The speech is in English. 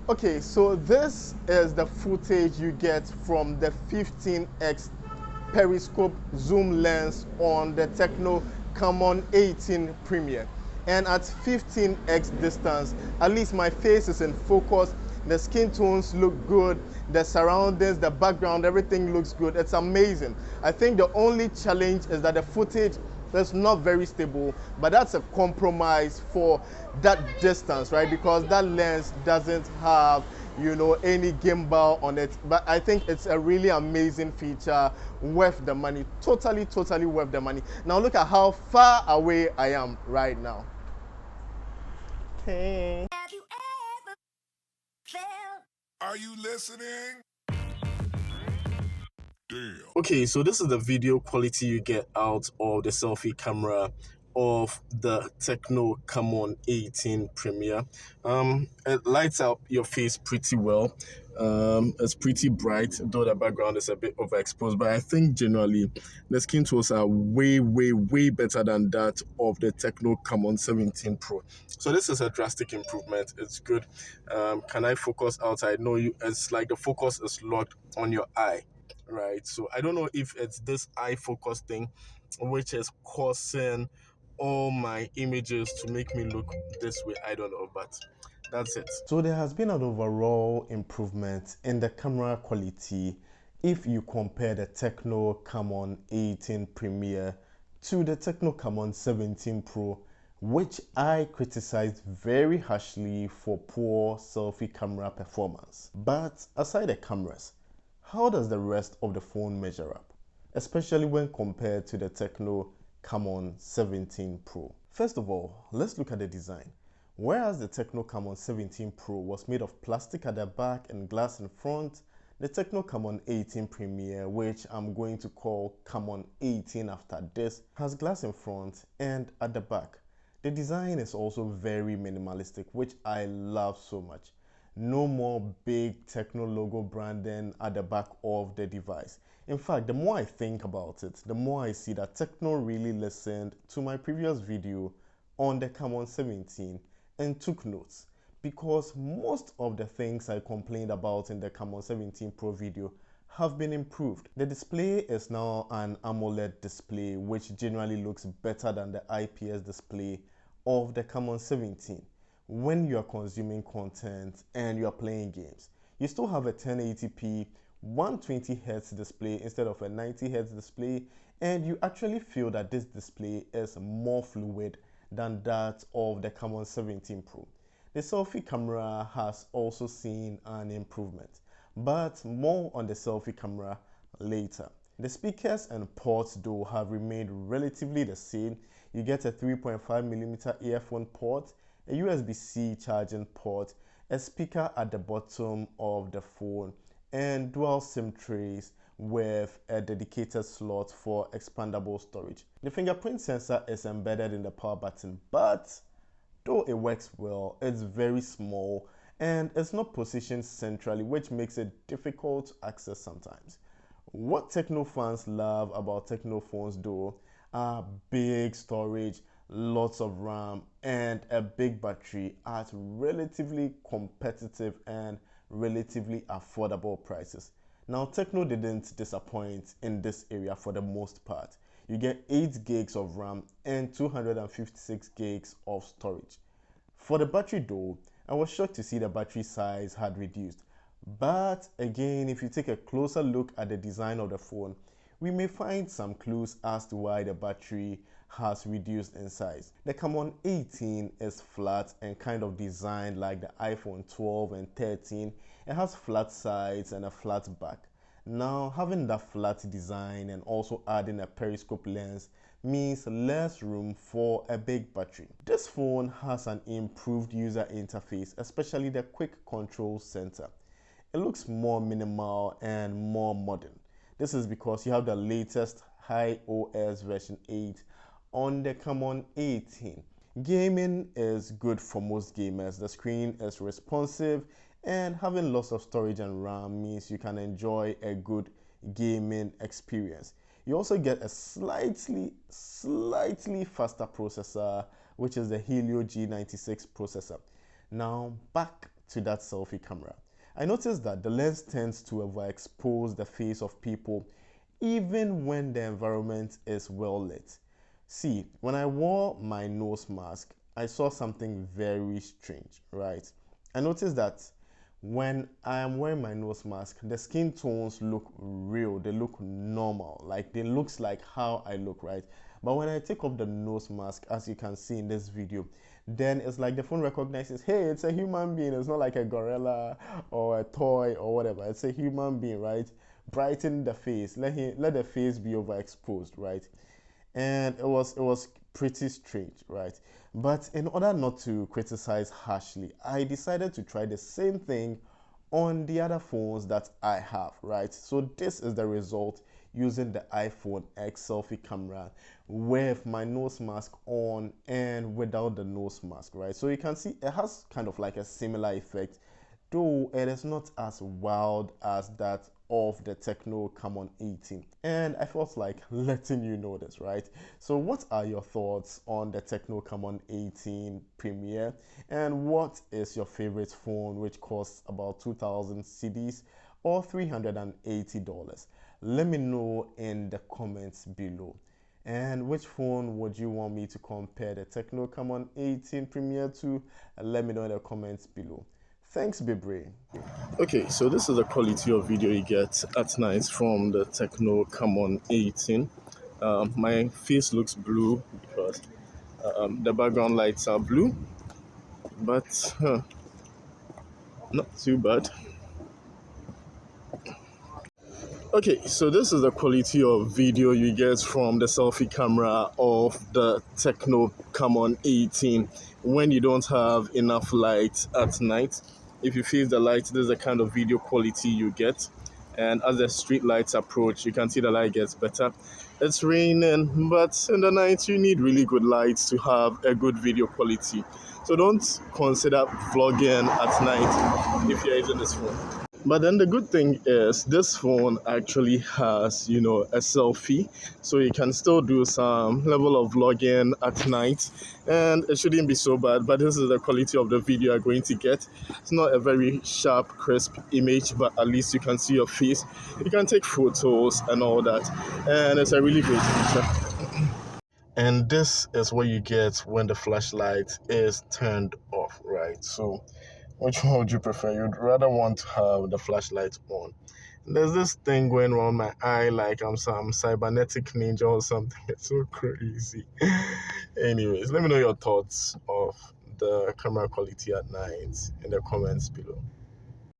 Okay, so this is the footage you get from the 15x periscope zoom lens on the Tecno Camon 18 Premier. And at 15x distance, at least my face is in focus, the skin tones look good, the surroundings, the background, everything looks good. It's amazing. I think the only challenge is that the footage is not very stable, but that's a compromise for that distance, right? Because that lens doesn't have, you know, any gimbal on it. But I think it's a really amazing feature, worth the money, totally worth the money. Now look at how far away I am right now. Okay. Have you ever felt? Are you listening? Damn. Okay, so this is the video quality you get out of the selfie camera of the Tecno Camon 18 Premier. It lights up your face pretty well. It's pretty bright, though the background is a bit overexposed, but I think generally the skin tones are way better than that of the Tecno Camon 17 Pro. So this is a drastic improvement. It's good. Can I focus outside? No, it's like the focus is locked on your eye, right? So I don't know if it's this eye focus thing which is causing all my images to make me look this way. I don't know, but that's it. So there has been an overall improvement in the camera quality if you compare the Tecno Camon 18 Premier to the Tecno Camon 17 Pro, which I criticized very harshly for poor selfie camera performance. But aside the cameras, how does the rest of the phone measure up, especially when compared to the Tecno Camon 17 Pro? First of all, let's look at the design. Whereas the Tecno Camon 17 Pro was made of plastic at the back and glass in front, the Tecno Camon 18 Premier, which I'm going to call Camon 18 after this, has glass in front and at the back. The design is also very minimalistic, which I love so much. No more big Tecno logo branding at the back of the device. In fact, the more I think about it, the more I see that Tecno really listened to my previous video on the Camon 17 and took notes, because most of the things I complained about in the Camon 17 Pro video have been improved. The display is now an AMOLED display, which generally looks better than the IPS display of the Camon 17. When you are consuming content and you are playing games, you still have a 1080p 120Hz display instead of a 90Hz display, and you actually feel that this display is more fluid than that of the Camon 17 Pro. The selfie camera has also seen an improvement, but more on the selfie camera later. The speakers and ports though have remained relatively the same. You get a 3.5mm earphone port, a USB-C charging port, a speaker at the bottom of the phone, and dual SIM trays with a dedicated slot for expandable storage. The fingerprint sensor is embedded in the power button, but though it works well, it's very small and it's not positioned centrally, which makes it difficult to access sometimes. What Tecno fans love about Tecno phones though are big storage, lots of RAM, and a big battery at relatively competitive and relatively affordable prices. Now, Tecno didn't disappoint in this area for the most part. You get 8 gigs of RAM and 256 gigs of storage. For the battery though, I was shocked to see the battery size had reduced. But again, if you take a closer look at the design of the phone, we may find some clues as to why the battery has reduced in size. The Camon 18 is flat and kind of designed like the iPhone 12 and 13. It has flat sides and a flat back. Now, having that flat design and also adding a periscope lens means less room for a big battery. This phone has an improved user interface, especially the quick control center. It looks more minimal and more modern. This is because you have the latest iOS version 8 on the Camon 18. Gaming is good for most gamers. The screen is responsive, and having lots of storage and RAM means you can enjoy a good gaming experience. You also get a slightly faster processor, which is the Helio G96 processor. Now back to that selfie camera. I noticed that the lens tends to overexpose the face of people even when the environment is well lit. See, when I wore my nose mask, I saw something very strange, right? I noticed that when I am wearing my nose mask, the skin tones look real, they look normal, like they looks like how I look, right? But when I take off the nose mask, as you can see in this video, then it's like the phone recognizes, hey, it's a human being. It's not like a gorilla or a toy or whatever. It's a human being, right? Brighten the face, let the face be overexposed, right? And it was pretty strange, right? But in order not to criticize harshly, I decided to try the same thing on the other phones that I have, right? So this is the result using the iPhone X selfie camera with my nose mask on and without the nose mask, right? So you can see it has kind of like a similar effect, though it is not as wild as that of the Tecno Camon 18. And I felt like letting you know this, right? So what are your thoughts on the Tecno Camon 18 Premier? And what is your favorite phone which costs about 2,000 cedis or $380? Let me know in the comments below. And which phone would you want me to compare the Tecno Camon 18 Premier to? Let me know in the comments below. Thanks, Bibre. Okay, so this is the quality of video you get at night from the Tecno Camon 18. My face looks blue because the background lights are blue, but not too bad. Okay, so this is the quality of video you get from the selfie camera of the Tecno Camon 18 when you don't have enough light at night. If you face the light, this is the kind of video quality you get. And as the street lights approach, you can see the light gets better. It's raining, but in the night you need really good lights to have a good video quality. So don't consider vlogging at night if you're using this phone. But then the good thing is this phone actually has, a selfie, so you can still do some level of vlogging at night, and it shouldn't be so bad. But this is the quality of the video you're going to get. It's not a very sharp, crisp image, but at least you can see your face. You can take photos and all that, and it's a really great feature. And this is what you get when the flashlight is turned off, right? So which one would you prefer? You'd rather want to have the flashlight on. There's this thing going around my eye like I'm some cybernetic ninja or something. It's so crazy. Anyways, let me know your thoughts of the camera quality at night in the comments below.